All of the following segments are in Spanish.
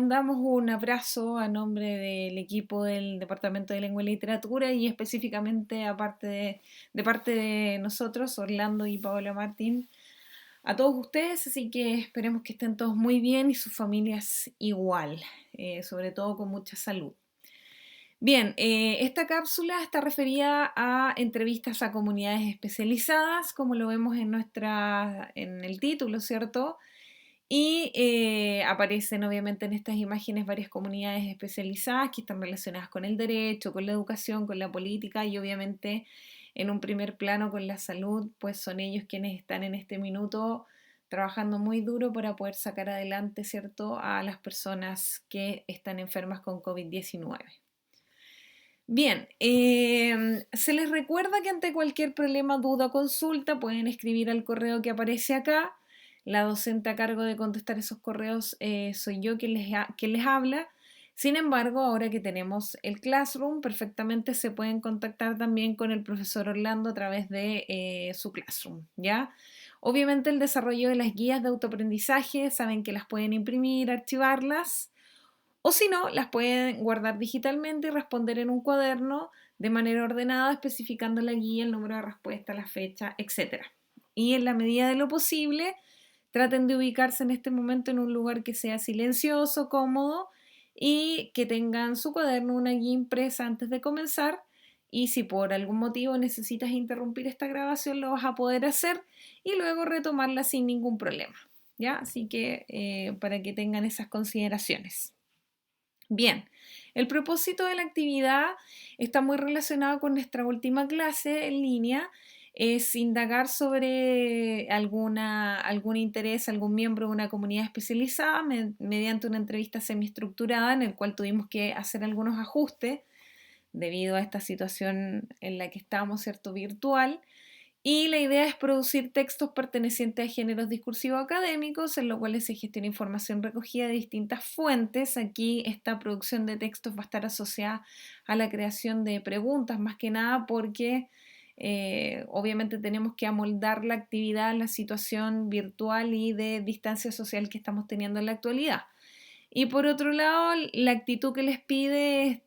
Mandamos un abrazo a nombre del equipo del Departamento de Lengua y Literatura y específicamente de parte de nosotros, Orlando y Paola Martín, a todos ustedes, así que esperemos que estén todos muy bien y sus familias igual, sobre todo con mucha salud. Bien, esta cápsula está referida a entrevistas a comunidades especializadas, como lo vemos en el título, ¿cierto? Y aparecen obviamente en estas imágenes varias comunidades especializadas que están relacionadas con el derecho, con la educación, con la política y obviamente en un primer plano con la salud, pues son ellos quienes están en este minuto trabajando muy duro para poder sacar adelante, ¿cierto?, a las personas que están enfermas con COVID-19. Bien, se les recuerda que ante cualquier problema, duda o consulta pueden escribir al correo que aparece acá. La docente a cargo de contestar esos correos soy yo quien les habla. Sin embargo, ahora que tenemos el Classroom, perfectamente se pueden contactar también con el profesor Orlando a través de su Classroom, ¿ya? Obviamente el desarrollo de las guías de autoaprendizaje, saben que las pueden imprimir, archivarlas o si no, las pueden guardar digitalmente y responder en un cuaderno de manera ordenada, especificando la guía, el número de respuesta, la fecha, etc. Y en la medida de lo posible, traten de ubicarse en este momento en un lugar que sea silencioso, cómodo y que tengan su cuaderno, una guía impresa antes de comenzar. Y si por algún motivo necesitas interrumpir esta grabación, lo vas a poder hacer y luego retomarla sin ningún problema. ¿Ya? Así que para que tengan esas consideraciones. Bien, el propósito de la actividad está muy relacionado con nuestra última clase en línea. Es indagar sobre algún interés, algún miembro de una comunidad especializada mediante una entrevista semiestructurada en el cual tuvimos que hacer algunos ajustes debido a esta situación en la que estamos, ¿cierto?, virtual. Y la idea es producir textos pertenecientes a géneros discursivos académicos, en los cuales se gestiona información recogida de distintas fuentes. Aquí esta producción de textos va a estar asociada a la creación de preguntas, más que nada porque obviamente tenemos que amoldar la actividad a la situación virtual y de distancia social que estamos teniendo en la actualidad. Y por otro lado, la actitud que les pide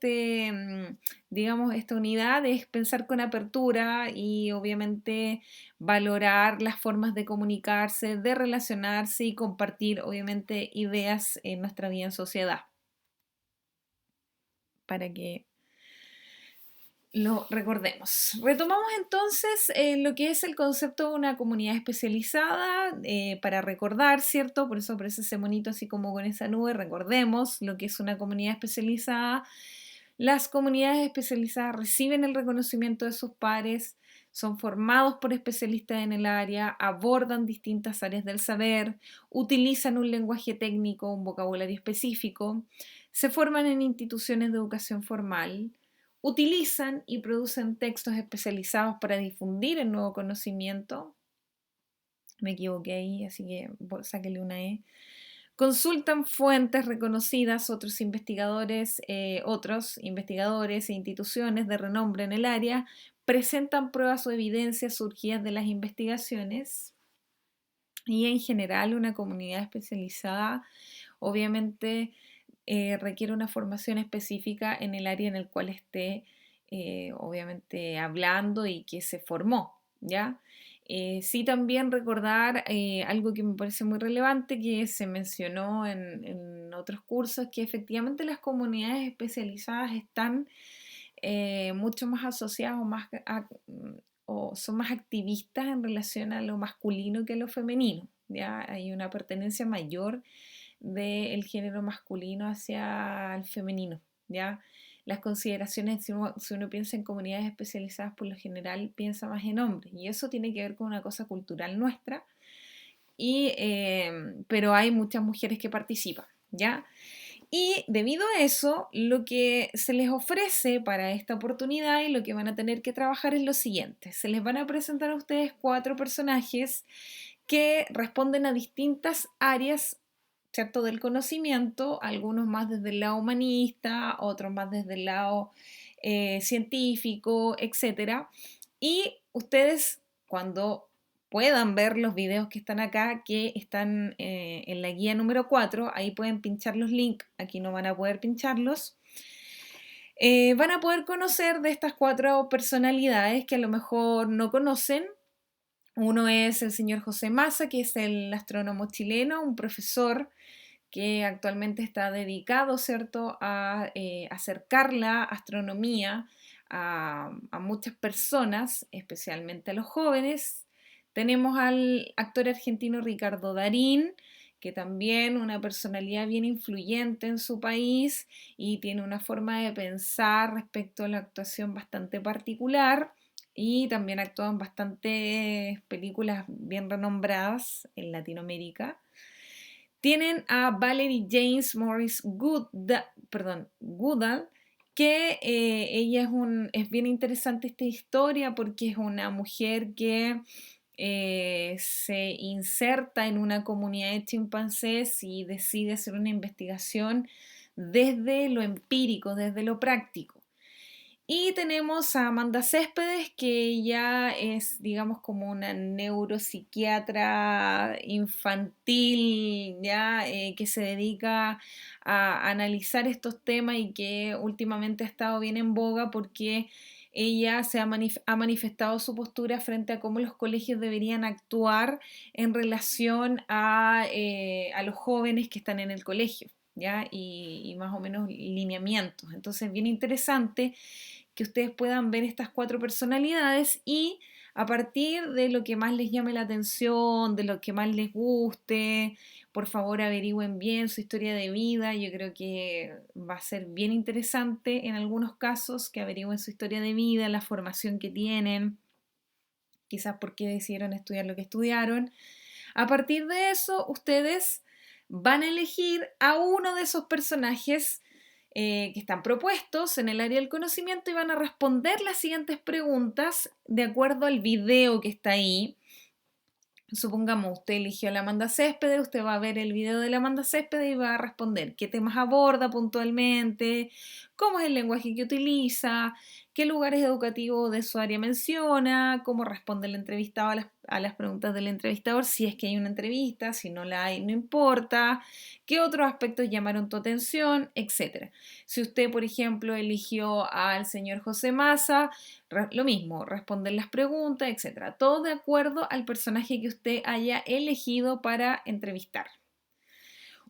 digamos, esta unidad es pensar con apertura y obviamente valorar las formas de comunicarse, de relacionarse y compartir obviamente ideas en nuestra vida en sociedad. Para que lo recordemos. Retomamos entonces lo que es el concepto de una comunidad especializada para recordar, ¿cierto? Por eso aparece ese monito así como con esa nube. Recordemos lo que es una comunidad especializada. Las comunidades especializadas reciben el reconocimiento de sus pares, son formados por especialistas en el área, abordan distintas áreas del saber, utilizan un lenguaje técnico, un vocabulario específico, se forman en instituciones de educación formal, utilizan y producen textos especializados para difundir el nuevo conocimiento. Me equivoqué ahí, así que sáquenle una E. Consultan fuentes reconocidas, otros investigadores e instituciones de renombre en el área, presentan pruebas o evidencias surgidas de las investigaciones y en general una comunidad especializada obviamente requiere una formación específica en el área en el cual esté obviamente hablando y que se formó, ¿ya? Sí, también recordar algo que me parece muy relevante que se mencionó en otros cursos, que efectivamente las comunidades especializadas están mucho más asociadas o son más activistas en relación a lo masculino que a lo femenino, ¿ya? Hay una pertenencia mayor del género masculino hacia el femenino, ¿ya? Las consideraciones, si uno piensa en comunidades especializadas, por lo general piensa más en hombres, y eso tiene que ver con una cosa cultural nuestra, pero hay muchas mujeres que participan, ¿ya? Y debido a eso, lo que se les ofrece para esta oportunidad y lo que van a tener que trabajar es lo siguiente. Se les van a presentar a ustedes 4 personajes que responden a distintas áreas, ¿cierto?, del conocimiento, algunos más desde el lado humanista, otros más desde el lado científico, etc. Y ustedes, cuando puedan ver los videos que están acá, que están en la guía número 4. Ahí pueden pinchar los links, aquí no van a poder pincharlos. Van a poder conocer de estas 4 personalidades que a lo mejor no conocen. Uno es el señor José Massa, que es el astrónomo chileno, un profesor que actualmente está dedicado, ¿cierto?, a acercar la astronomía a muchas personas, especialmente a los jóvenes. Tenemos al actor argentino Ricardo Darín, que también una personalidad bien influyente en su país y tiene una forma de pensar respecto a la actuación bastante particular y también actuó en bastantes películas bien renombradas en Latinoamérica. Tienen a Valerie James Morris Goodall, que ella es bien interesante esta historia porque es una mujer que se inserta en una comunidad de chimpancés y decide hacer una investigación desde lo empírico, desde lo práctico. Y tenemos a Amanda Céspedes, que ya es, digamos, como una neuropsiquiatra infantil, ya que se dedica a analizar estos temas y que últimamente ha estado bien en boga porque ella ha manifestado su postura frente a cómo los colegios deberían actuar en relación a los jóvenes que están en el colegio, ¿ya? Y más o menos lineamientos. Entonces, bien interesante que ustedes puedan ver estas 4 personalidades y a partir de lo que más les llame la atención, de lo que más les guste, por favor averigüen bien su historia de vida. Yo creo que va a ser bien interesante en algunos casos que averigüen su historia de vida, la formación que tienen, quizás por qué decidieron estudiar lo que estudiaron. A partir de eso, ustedes van a elegir a uno de esos personajes que están propuestos en el área del conocimiento y van a responder las siguientes preguntas de acuerdo al video que está ahí. Supongamos, usted eligió a la Amanda Céspedes, usted va a ver el video de la Amanda Céspedes y va a responder qué temas aborda puntualmente, cómo es el lenguaje que utiliza, qué lugares educativos de su área menciona, cómo responde el entrevistado a las preguntas del entrevistador, si es que hay una entrevista, si no la hay, no importa, qué otros aspectos llamaron tu atención, etc. Si usted, por ejemplo, eligió al señor José Massa, lo mismo, responder las preguntas, etc. Todo de acuerdo al personaje que usted haya elegido para entrevistar.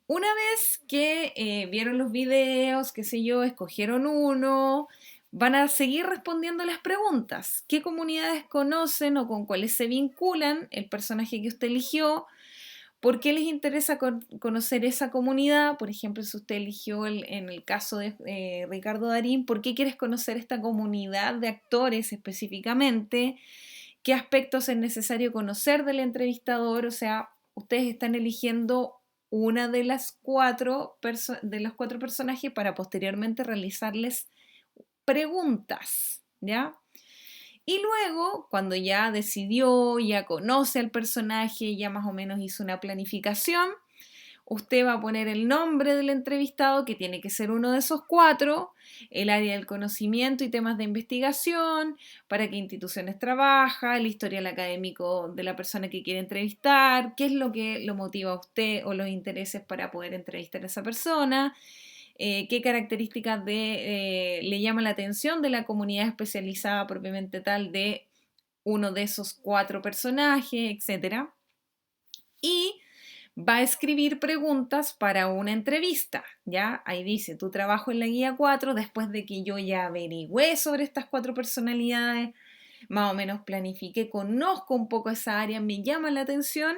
Una vez que vieron los videos, qué sé yo, escogieron uno, van a seguir respondiendo las preguntas. ¿Qué comunidades conocen o con cuáles se vinculan el personaje que usted eligió? ¿Por qué les interesa conocer esa comunidad? Por ejemplo, si usted eligió en el caso de Ricardo Darín, ¿por qué quieres conocer esta comunidad de actores específicamente? ¿Qué aspectos es necesario conocer del entrevistador? O sea, ustedes están eligiendo una de de los 4 personajes para posteriormente realizarles preguntas, ¿ya? Y luego, cuando ya decidió, ya conoce al personaje, ya más o menos hizo una planificación, usted va a poner el nombre del entrevistado, que tiene que ser uno de esos 4, el área del conocimiento y temas de investigación, para qué instituciones trabaja, el historial académico de la persona que quiere entrevistar, qué es lo que lo motiva a usted o los intereses para poder entrevistar a esa persona, qué características le llama la atención de la comunidad especializada propiamente tal de uno de esos 4 personajes, etc. Y va a escribir preguntas para una entrevista, ¿ya? Ahí dice, tu trabajo en la guía 4, después de que yo ya averigüé sobre estas 4 personalidades, más o menos planifiqué, conozco un poco esa área, me llama la atención,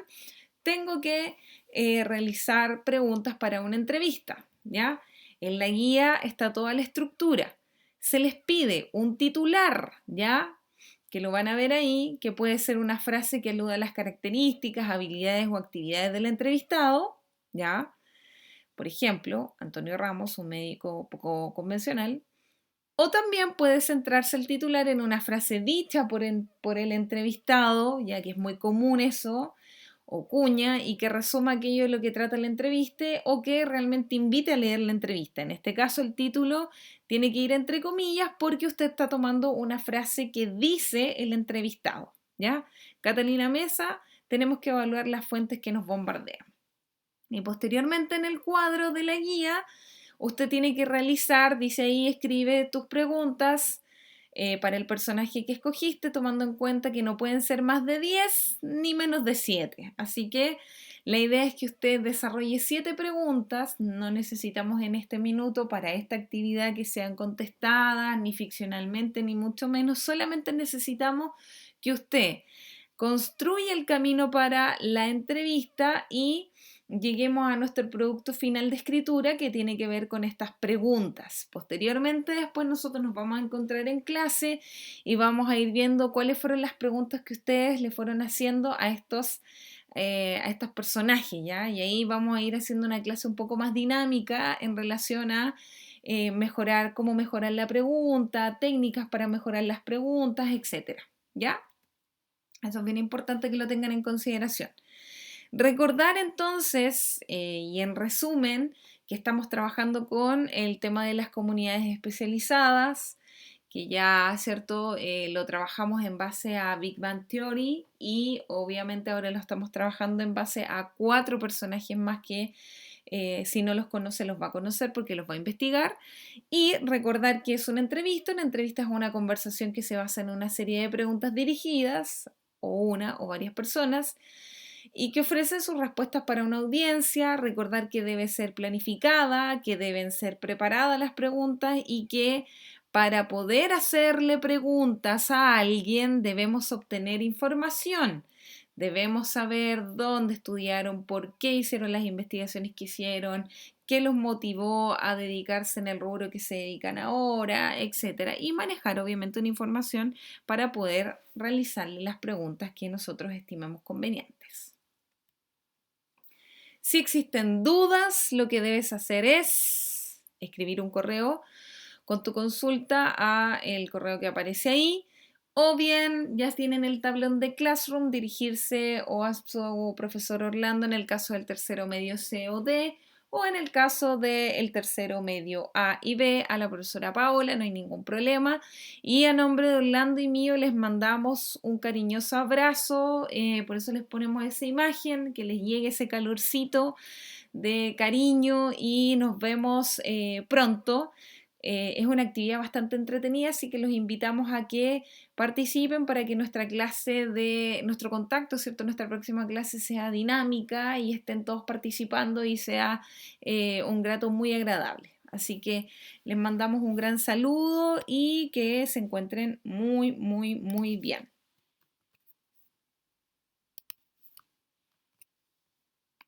tengo que realizar preguntas para una entrevista, ¿ya? En la guía está toda la estructura. Se les pide un titular, ¿ya? Que lo van a ver ahí, que puede ser una frase que aluda a las características, habilidades o actividades del entrevistado, ¿ya? Por ejemplo, Antonio Ramos, un médico poco convencional. O también puede centrarse el titular en una frase dicha por el entrevistado, ya que es muy común eso, o cuña, y que resuma aquello de lo que trata la entrevista o que realmente invite a leer la entrevista. En este caso, el título tiene que ir entre comillas porque usted está tomando una frase que dice el entrevistado, ¿ya? Catalina Mesa, tenemos que evaluar las fuentes que nos bombardean. Y posteriormente en el cuadro de la guía, usted tiene que realizar, dice ahí, escribe tus preguntas para el personaje que escogiste, tomando en cuenta que no pueden ser más de 10 ni menos de 7. Así que la idea es que usted desarrolle 7 preguntas. No necesitamos en este minuto para esta actividad que sean contestadas, ni ficcionalmente, ni mucho menos. Solamente necesitamos que usted construya el camino para la entrevista y lleguemos a nuestro producto final de escritura que tiene que ver con estas preguntas. Posteriormente, después nosotros nos vamos a encontrar en clase y vamos a ir viendo cuáles fueron las preguntas que ustedes le fueron haciendo a estos personajes, ¿ya? Y ahí vamos a ir haciendo una clase un poco más dinámica en relación a mejorar, cómo mejorar la pregunta, técnicas para mejorar las preguntas, etcétera, ¿ya? Eso es bien importante que lo tengan en consideración. Recordar entonces, y en resumen, que estamos trabajando con el tema de las comunidades especializadas, que ya, ¿cierto? Lo trabajamos en base a Big Bang Theory y obviamente ahora lo estamos trabajando en base a 4 personajes más que si no los conoce los va a conocer porque los va a investigar. Y recordar que es una entrevista es una conversación que se basa en una serie de preguntas dirigidas o una o varias personas y que ofrecen sus respuestas para una audiencia, recordar que debe ser planificada, que deben ser preparadas las preguntas y que para poder hacerle preguntas a alguien debemos obtener información. Debemos saber dónde estudiaron, por qué hicieron las investigaciones que hicieron, qué los motivó a dedicarse en el rubro que se dedican ahora, etcétera, y manejar obviamente una información para poder realizarle las preguntas que nosotros estimamos convenientes. Si existen dudas, lo que debes hacer es escribir un correo con tu consulta a el correo que aparece ahí, o bien ya tienen el tablón de Classroom, dirigirse o a su profesor Orlando en el caso del tercero medio C o D, o en el caso del tercero medio A y B, a la profesora Paola, no hay ningún problema. Y a nombre de Orlando y mío les mandamos un cariñoso abrazo, por eso les ponemos esa imagen, que les llegue ese calorcito de cariño y nos vemos pronto. Es una actividad bastante entretenida, así que los invitamos a que participen para que nuestra clase nuestro contacto, ¿cierto? Nuestra próxima clase sea dinámica y estén todos participando y sea un grato muy agradable. Así que les mandamos un gran saludo y que se encuentren muy, muy, muy bien.